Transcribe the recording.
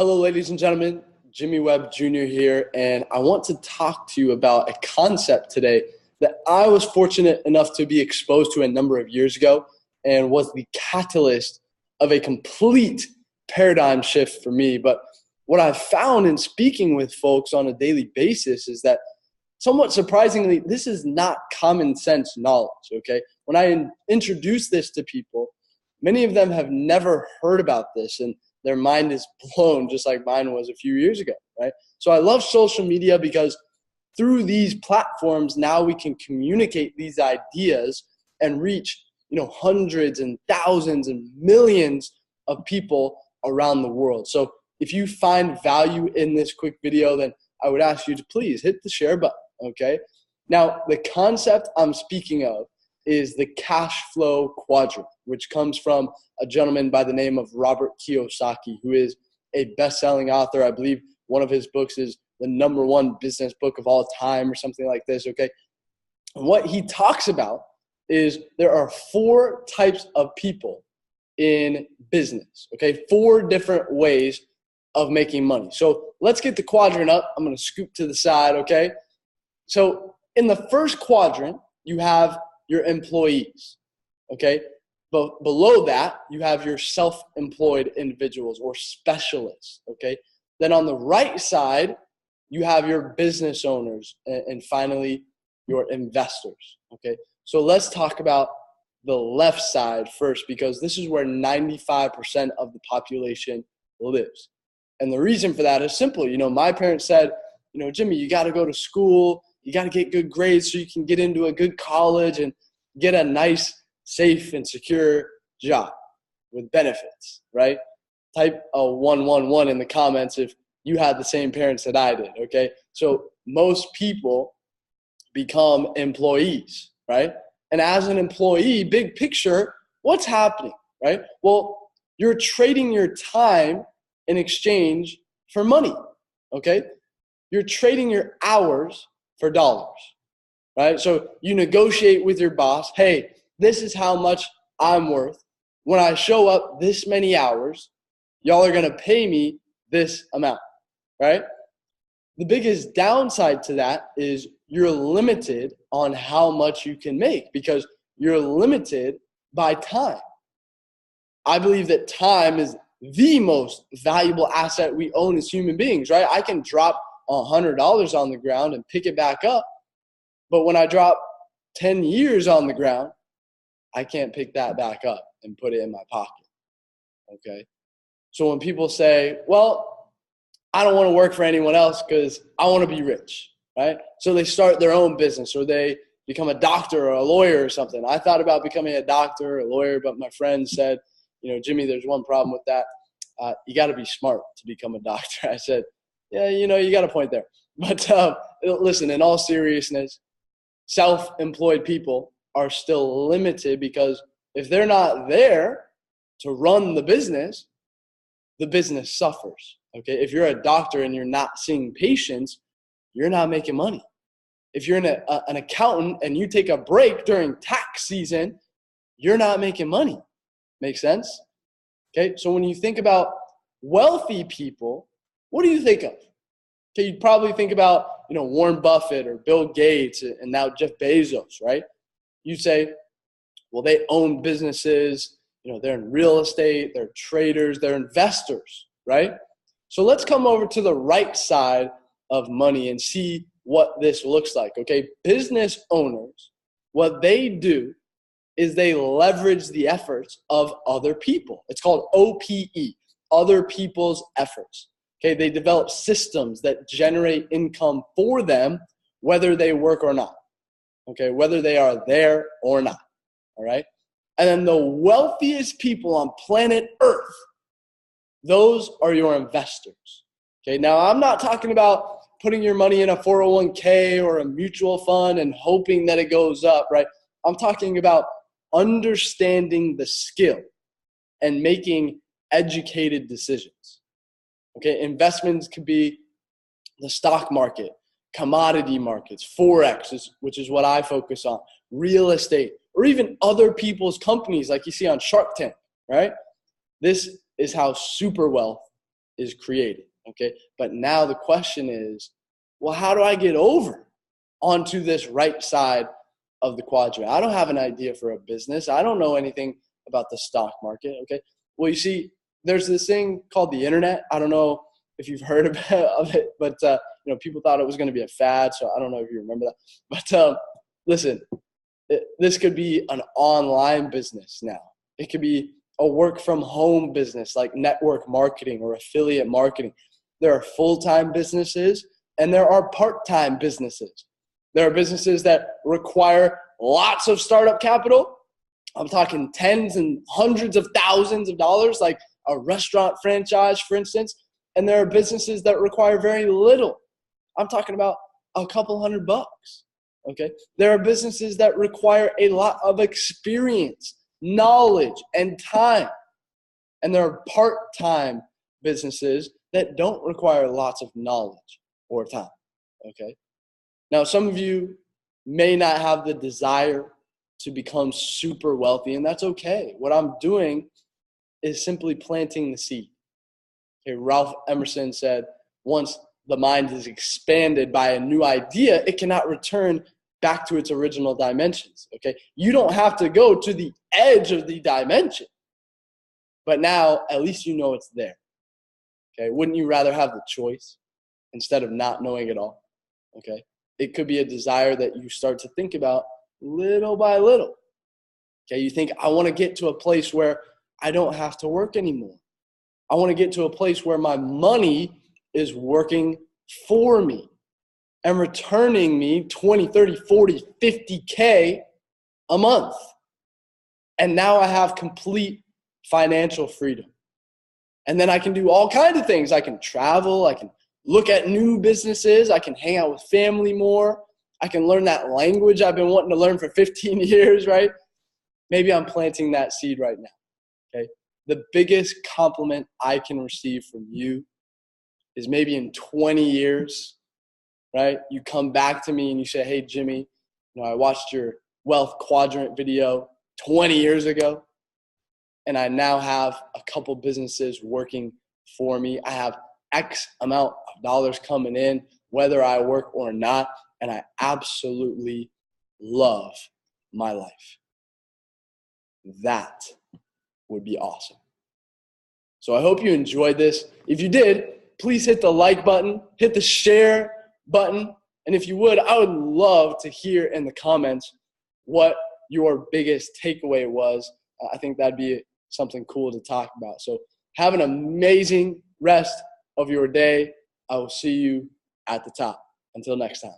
Hello, ladies and gentlemen. Jimmy Webb Jr. here, and I want to talk to you about a concept today that I was fortunate enough to be exposed to a number of years ago and was the catalyst of a complete paradigm shift for me. But what I've found in speaking with folks on a daily basis is that somewhat surprisingly, this is not common sense knowledge, okay? When I introduce this to people, many of them have never heard about this, and their mind is blown just like mine was a few years ago, right? So I love social media because through these platforms, now we can communicate these ideas and reach, hundreds and thousands and millions of people around the world. So if you find value in this quick video, then I would ask you to please hit the share button, okay? Now, the concept I'm speaking of is the cash flow quadrant, which comes from a gentleman by the name of Robert Kiyosaki, who is a best-selling author. I believe one of his books is the #1 business book of all time or something like this, okay? And what he talks about is there are 4 types of people in business, okay? 4 different ways of making money. So let's get the quadrant up. I'm going to scoop to the side, okay? So in the first quadrant, you have your employees, okay? But below that, you have your self-employed individuals or specialists, okay? Then on the right side, you have your business owners, and finally, your investors, okay? So let's talk about the left side first, because this is where 95% of the population lives. And the reason for that is simple. My parents said, Jimmy, you got to go to school. You got to get good grades so you can get into a good college and get a nice, safe, and secure job with benefits, right? Type a 111 in the comments if you had the same parents that I did, okay? So most people become employees, right? And as an employee, big picture, what's happening, right? Well, you're trading your time in exchange for money, okay? You're trading your hours for dollars, right? So you negotiate with your boss, hey, this is how much I'm worth. When I show up this many hours, y'all are gonna pay me this amount, right? The biggest downside to that is you're limited on how much you can make because you're limited by time. I believe that time is the most valuable asset we own as human beings, right? I can drop $100 on the ground and pick it back up. But when I drop 10 years on the ground, I can't pick that back up and put it in my pocket, okay? So when people say, well, I don't want to work for anyone else because I want to be rich, right? So they start their own business or they become a doctor or a lawyer or something. I thought about becoming a doctor or a lawyer, but my friend said, Jimmy, there's one problem with that. You got to be smart to become a doctor. I said, yeah, you got a point there. But listen, in all seriousness, self-employed people are still limited because if they're not there to run the business suffers, okay? If you're a doctor and you're not seeing patients, you're not making money. If you're an accountant and you take a break during tax season, you're not making money. Make sense? Okay, so when you think about wealthy people, what do you think of? Okay, you'd probably think about, Warren Buffett or Bill Gates and now Jeff Bezos, right? You say, well, they own businesses, they're in real estate, they're traders, they're investors, right? So let's come over to the right side of money and see what this looks like, okay? Business owners, what they do is they leverage the efforts of other people. It's called OPE, other people's efforts. Okay, they develop systems that generate income for them, whether they work or not. Okay, whether they are there or not. All right. And then the wealthiest people on planet Earth, those are your investors. Okay, now I'm not talking about putting your money in a 401k or a mutual fund and hoping that it goes up, right? I'm talking about understanding the skill and making educated decisions. Okay, investments could be the stock market, commodity markets, Forex, which is what I focus on, real estate, or even other people's companies like you see on Shark Tank, right? This is how super wealth is created, okay? But now the question is, well, how do I get over onto this right side of the quadrant? I don't have an idea for a business. I don't know anything about the stock market, okay? Well, you see, there's this thing called the internet. I don't know if you've heard of it, but people thought it was going to be a fad, so I don't know if you remember that. But listen, this could be an online business now. It could be a work from home business like network marketing or affiliate marketing. There are full-time businesses and there are part-time businesses. There are businesses that require lots of startup capital. I'm talking tens and hundreds of thousands of dollars, like a restaurant franchise, for instance. And there are businesses that require very little. I'm talking about a couple $100. Okay. There are businesses that require a lot of experience, knowledge, and time. And there are part-time businesses that don't require lots of knowledge or time. Okay. Now, some of you may not have the desire to become super wealthy, and that's okay. What I'm doing is simply planting the seed. Okay, Ralph Emerson said, once the mind is expanded by a new idea, it cannot return back to its original dimensions. Okay, you don't have to go to the edge of the dimension, but now at least you know it's there. Okay, wouldn't you rather have the choice instead of not knowing it all? Okay, it could be a desire that you start to think about little by little. Okay, you think, I want to get to a place where I don't have to work anymore. I want to get to a place where my money is working for me and returning me 20, 30, 40, 50K a month. And now I have complete financial freedom. And then I can do all kinds of things. I can travel. I can look at new businesses. I can hang out with family more. I can learn that language I've been wanting to learn for 15 years, right? Maybe I'm planting that seed right now, okay? The biggest compliment I can receive from you is maybe in 20 years, right? You come back to me and you say, hey, Jimmy, I watched your Wealth Quadrant video 20 years ago, and I now have a couple businesses working for me. I have X amount of dollars coming in, whether I work or not, and I absolutely love my life. That would be awesome. So I hope you enjoyed this. If you did, please hit the like button, hit the share button, and if you would, I would love to hear in the comments what your biggest takeaway was. I think that'd be something cool to talk about. So have an amazing rest of your day. I will see you at the top. Until next time.